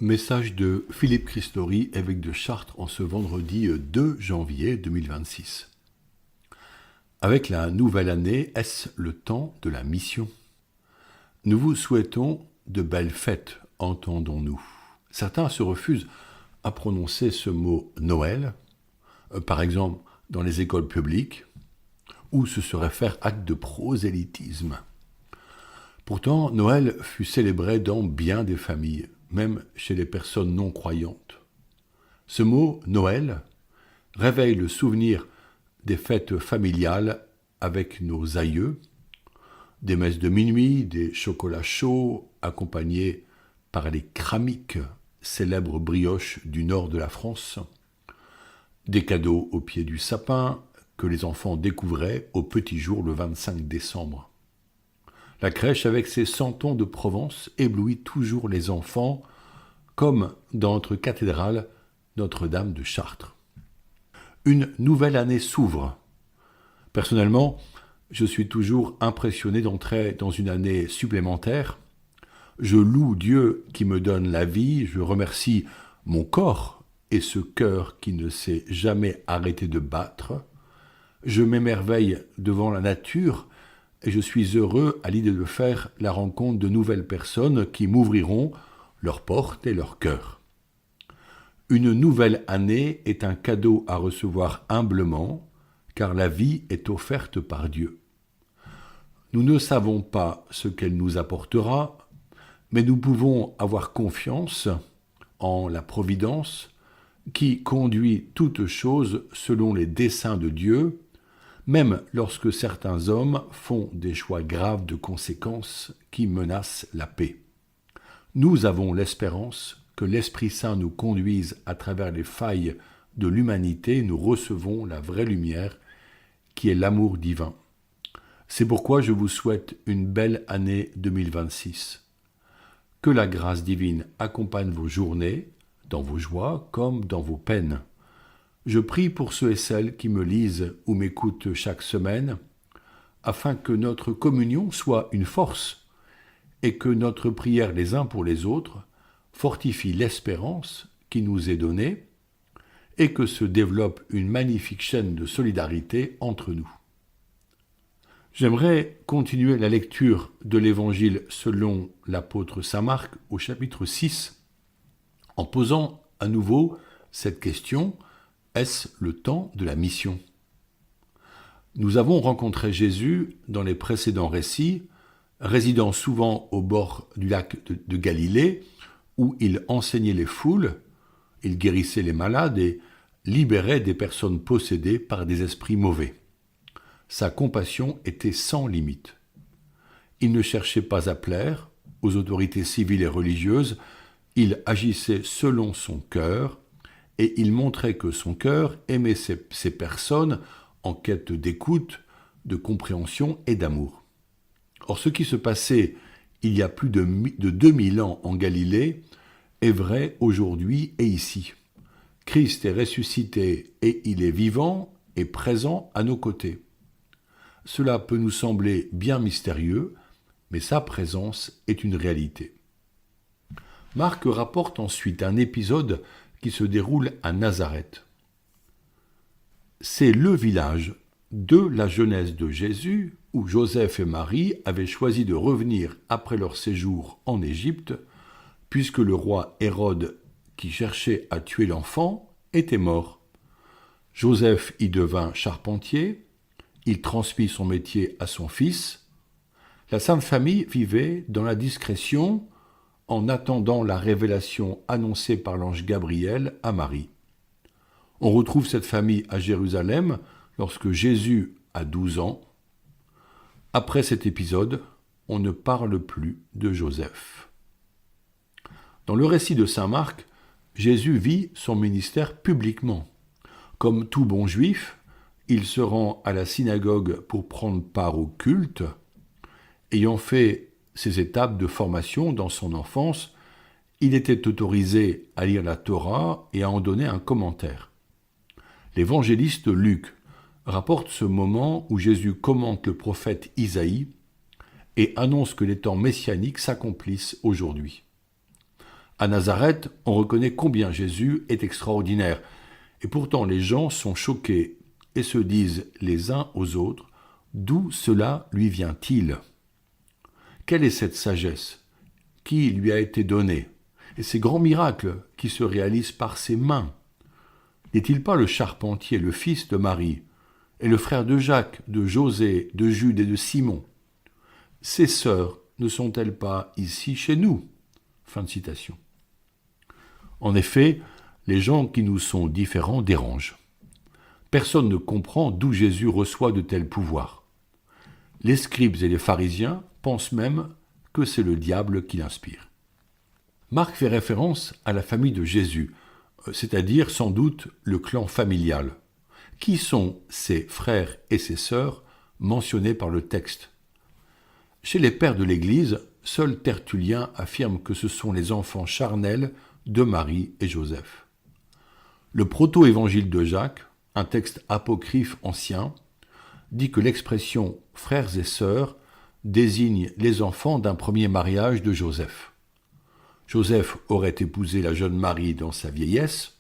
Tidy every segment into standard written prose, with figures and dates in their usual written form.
Message de Philippe Christori, évêque de Chartres, en ce vendredi 2 janvier 2026. Avec la nouvelle année, est-ce le temps de la mission ? Nous vous souhaitons de belles fêtes, entendons-nous. Certains se refusent à prononcer ce mot Noël, par exemple dans les écoles publiques, où ce serait faire acte de prosélytisme. Pourtant, Noël fut célébré dans bien des familles, même chez les personnes non croyantes. Ce mot Noël réveille le souvenir des fêtes familiales avec nos aïeux, des messes de minuit, des chocolats chauds accompagnés par les kramiques, célèbres brioches du nord de la France, des cadeaux au pied du sapin que les enfants découvraient au petit jour le 25 décembre. La crèche avec ses santons de Provence éblouit toujours les enfants, comme dans notre cathédrale Notre-Dame de Chartres. Une nouvelle année s'ouvre. Personnellement, je suis toujours impressionné d'entrer dans une année supplémentaire. Je loue Dieu qui me donne la vie, je remercie mon corps et ce cœur qui ne s'est jamais arrêté de battre. Je m'émerveille devant la nature et je suis heureux à l'idée de faire la rencontre de nouvelles personnes qui m'ouvriront leurs portes et leur cœur. Une nouvelle année est un cadeau à recevoir humblement, car la vie est offerte par Dieu. Nous ne savons pas ce qu'elle nous apportera, mais nous pouvons avoir confiance en la providence qui conduit toutes choses selon les desseins de Dieu, même lorsque certains hommes font des choix graves de conséquences qui menacent la paix. Nous avons l'espérance que l'Esprit Saint nous conduise à travers les failles de l'humanité, nous recevons la vraie lumière qui est l'amour divin. C'est pourquoi je vous souhaite une belle année 2026. Que la grâce divine accompagne vos journées, dans vos joies comme dans vos peines. Je prie pour ceux et celles qui me lisent ou m'écoutent chaque semaine, afin que notre communion soit une force et que notre prière les uns pour les autres fortifie l'espérance qui nous est donnée et que se développe une magnifique chaîne de solidarité entre nous. J'aimerais continuer la lecture de l'Évangile selon l'apôtre Saint Marc au chapitre 6 en posant à nouveau cette question: est-ce le temps de la mission ? Nous avons rencontré Jésus dans les précédents récits, résidant souvent au bord du lac de Galilée, où il enseignait les foules, il guérissait les malades et libérait des personnes possédées par des esprits mauvais. Sa compassion était sans limite. Il ne cherchait pas à plaire aux autorités civiles et religieuses, il agissait selon son cœur, et il montrait que son cœur aimait ces personnes en quête d'écoute, de compréhension et d'amour. Or, ce qui se passait il y a plus de 2000 ans en Galilée est vrai aujourd'hui et ici. Christ est ressuscité et il est vivant et présent à nos côtés. Cela peut nous sembler bien mystérieux, mais sa présence est une réalité. Marc rapporte ensuite un épisode qui se déroule à Nazareth. C'est le village de la jeunesse de Jésus où Joseph et Marie avaient choisi de revenir après leur séjour en Égypte, puisque le roi Hérode, qui cherchait à tuer l'enfant, était mort. Joseph y devint charpentier, il transmit son métier à son fils. La Sainte Famille vivait dans la discrétion en attendant la révélation annoncée par l'ange Gabriel à Marie. On retrouve cette famille à Jérusalem lorsque Jésus a 12 ans. Après cet épisode, on ne parle plus de Joseph. Dans le récit de saint Marc, Jésus vit son ministère publiquement. Comme tout bon juif, il se rend à la synagogue pour prendre part au culte. Ayant fait ses étapes de formation dans son enfance, il était autorisé à lire la Torah et à en donner un commentaire. L'évangéliste Luc rapporte ce moment où Jésus commente le prophète Isaïe et annonce que les temps messianiques s'accomplissent aujourd'hui. À Nazareth, on reconnaît combien Jésus est extraordinaire. Et pourtant, les gens sont choqués et se disent les uns aux autres, d'où cela lui vient-il? Quelle est cette sagesse qui lui a été donnée? Et ces grands miracles qui se réalisent par ses mains? N'est-il pas le charpentier, le fils de Marie, et le frère de Jacques, de José, de Jude et de Simon? Ses sœurs ne sont-elles pas ici chez nous? Fin de citation. En effet, les gens qui nous sont différents dérangent. Personne ne comprend d'où Jésus reçoit de tels pouvoirs. Les scribes et les pharisiens pensent même que c'est le diable qui l'inspire. Marc fait référence à la famille de Jésus, c'est-à-dire sans doute le clan familial. Qui sont ses frères et ses sœurs mentionnés par le texte? Chez les pères de l'Église, seul Tertullien affirme que ce sont les enfants charnels de Marie et Joseph. Le proto-évangile de Jacques, un texte apocryphe ancien, dit que l'expression « frères et sœurs » désigne les enfants d'un premier mariage de Joseph. Joseph aurait épousé la jeune Marie dans sa vieillesse,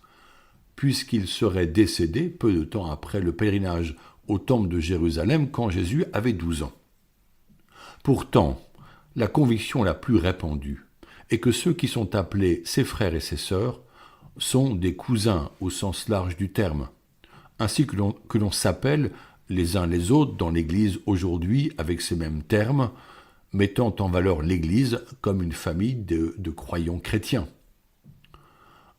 puisqu'il serait décédé peu de temps après le pèlerinage au temple de Jérusalem quand Jésus avait 12 ans. Pourtant, la conviction la plus répandue est que ceux qui sont appelés ses frères et ses sœurs sont des cousins au sens large du terme, ainsi que l'on s'appelle les uns les autres dans l'Église aujourd'hui avec ces mêmes termes, mettant en valeur l'Église comme une famille de croyants chrétiens.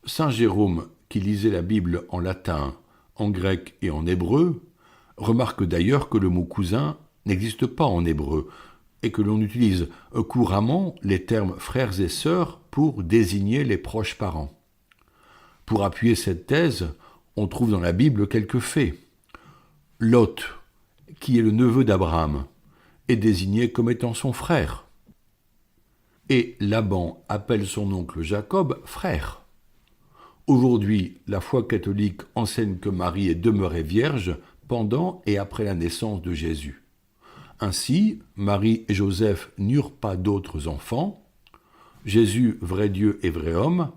Saint Jérôme, qui lisait la Bible en latin, en grec et en hébreu, remarque d'ailleurs que le mot cousin n'existe pas en hébreu et que l'on utilise couramment les termes frères et sœurs pour désigner les proches parents. Pour appuyer cette thèse, on trouve dans la Bible quelques faits. Lot, qui est le neveu d'Abraham, est désigné comme étant son frère. Et Laban appelle son oncle Jacob frère. Aujourd'hui, la foi catholique enseigne que Marie est demeurée vierge pendant et après la naissance de Jésus. Ainsi, Marie et Joseph n'eurent pas d'autres enfants. Jésus, vrai Dieu et vrai homme,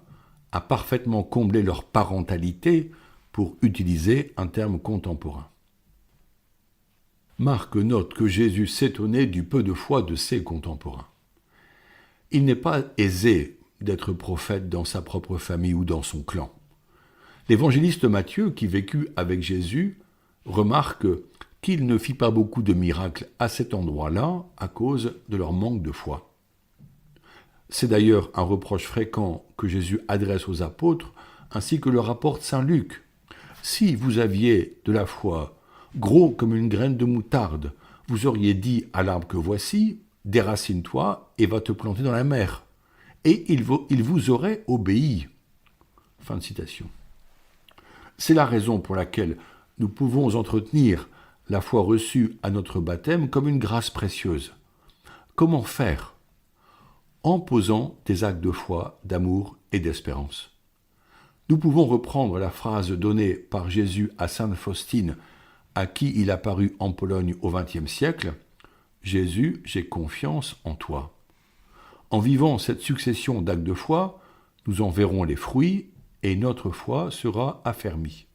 a parfaitement comblé leur parentalité, pour utiliser un terme contemporain. Marc note que Jésus s'étonnait du peu de foi de ses contemporains. Il n'est pas aisé d'être prophète dans sa propre famille ou dans son clan. L'évangéliste Matthieu, qui vécut avec Jésus, remarque qu'il ne fit pas beaucoup de miracles à cet endroit-là à cause de leur manque de foi. C'est d'ailleurs un reproche fréquent que Jésus adresse aux apôtres, ainsi que le rapporte saint Luc. Si vous aviez de la foi, gros comme une graine de moutarde, vous auriez dit à l'arbre que voici, déracine-toi et va te planter dans la mer. Et il vous aurait obéi. Fin de citation. C'est la raison pour laquelle nous pouvons entretenir la foi reçue à notre baptême comme une grâce précieuse. Comment faire? En posant des actes de foi, d'amour et d'espérance. Nous pouvons reprendre la phrase donnée par Jésus à sainte Faustine, à qui il apparut en Pologne au XXe siècle. « Jésus, j'ai confiance en toi. » En vivant cette succession d'actes de foi, nous en verrons les fruits et notre foi sera affermie.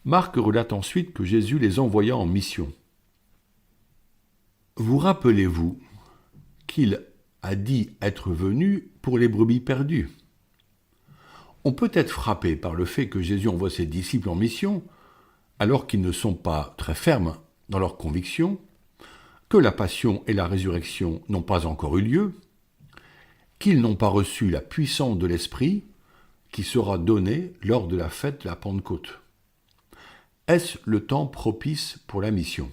Marc relate ensuite que Jésus les envoya en mission. Vous rappelez-vous qu'il a dit être venu pour les brebis perdues? On peut être frappé par le fait que Jésus envoie ses disciples en mission, alors qu'ils ne sont pas très fermes dans leurs convictions, que la passion et la résurrection n'ont pas encore eu lieu, qu'ils n'ont pas reçu la puissance de l'Esprit qui sera donnée lors de la fête de la Pentecôte. Est-ce le temps propice pour la mission?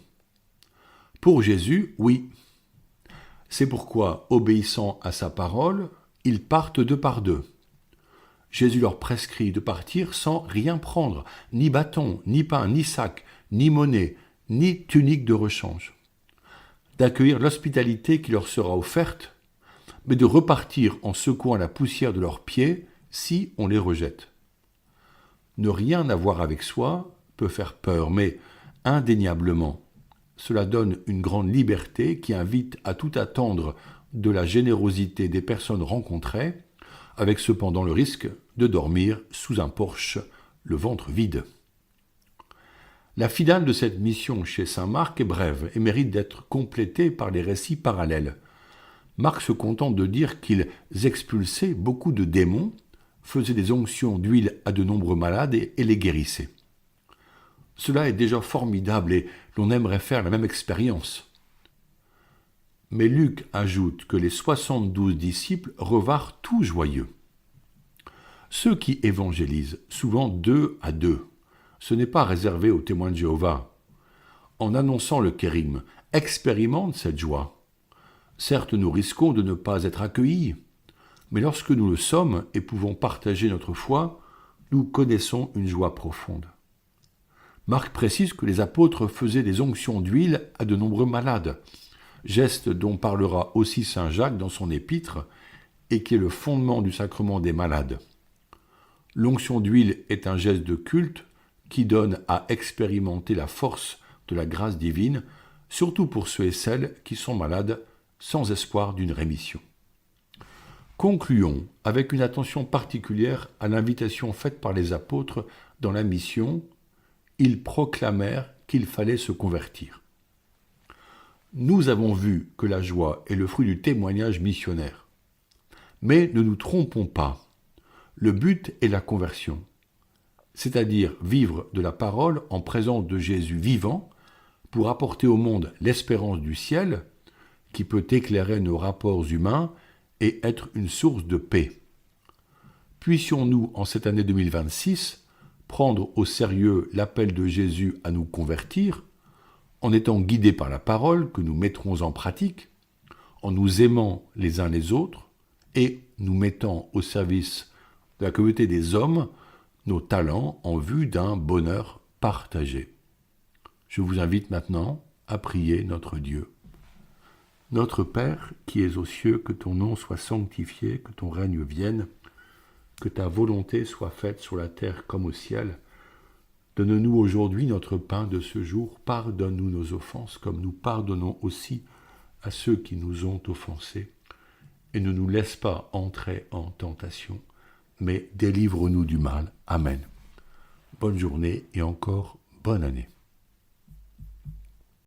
Pour Jésus, oui. C'est pourquoi, obéissant à sa parole, ils partent deux par deux. Jésus leur prescrit de partir sans rien prendre, ni bâton, ni pain, ni sac, ni monnaie, ni tunique de rechange. D'accueillir l'hospitalité qui leur sera offerte, mais de repartir en secouant la poussière de leurs pieds si on les rejette. Ne rien avoir avec soi peut faire peur, mais indéniablement, cela donne une grande liberté qui invite à tout attendre de la générosité des personnes rencontrées, avec cependant le risque de dormir sous un porche, le ventre vide. La finale de cette mission chez saint Marc est brève et mérite d'être complétée par les récits parallèles. Marc se contente de dire qu'ils expulsaient beaucoup de démons, faisaient des onctions d'huile à de nombreux malades et les guérissaient. Cela est déjà formidable et l'on aimerait faire la même expérience. Mais Luc ajoute que les 72 disciples revinrent tous joyeux. Ceux qui évangélisent, souvent 2 à 2, ce n'est pas réservé aux témoins de Jéhovah. En annonçant le kérim, expérimente cette joie. Certes, nous risquons de ne pas être accueillis, mais lorsque nous le sommes et pouvons partager notre foi, nous connaissons une joie profonde. Marc précise que les apôtres faisaient des onctions d'huile à de nombreux malades, geste dont parlera aussi saint Jacques dans son épître et qui est le fondement du sacrement des malades. L'onction d'huile est un geste de culte qui donne à expérimenter la force de la grâce divine, surtout pour ceux et celles qui sont malades sans espoir d'une rémission. Concluons avec une attention particulière à l'invitation faite par les apôtres dans la mission. Ils proclamèrent qu'il fallait se convertir. Nous avons vu que la joie est le fruit du témoignage missionnaire. Mais ne nous trompons pas, le but est la conversion, c'est-à-dire vivre de la parole en présence de Jésus vivant pour apporter au monde l'espérance du ciel qui peut éclairer nos rapports humains et être une source de paix. Puissions-nous, en cette année 2026, prendre au sérieux l'appel de Jésus à nous convertir, en étant guidés par la parole que nous mettrons en pratique, en nous aimant les uns les autres et nous mettant au service de la communauté des hommes nos talents en vue d'un bonheur partagé. Je vous invite maintenant à prier notre Dieu. Notre Père qui es aux cieux, que ton nom soit sanctifié, que ton règne vienne, que ta volonté soit faite sur la terre comme au ciel. Donne-nous aujourd'hui notre pain de ce jour, pardonne-nous nos offenses comme nous pardonnons aussi à ceux qui nous ont offensés. Et ne nous laisse pas entrer en tentation, mais délivre-nous du mal. Amen. Bonne journée et encore bonne année.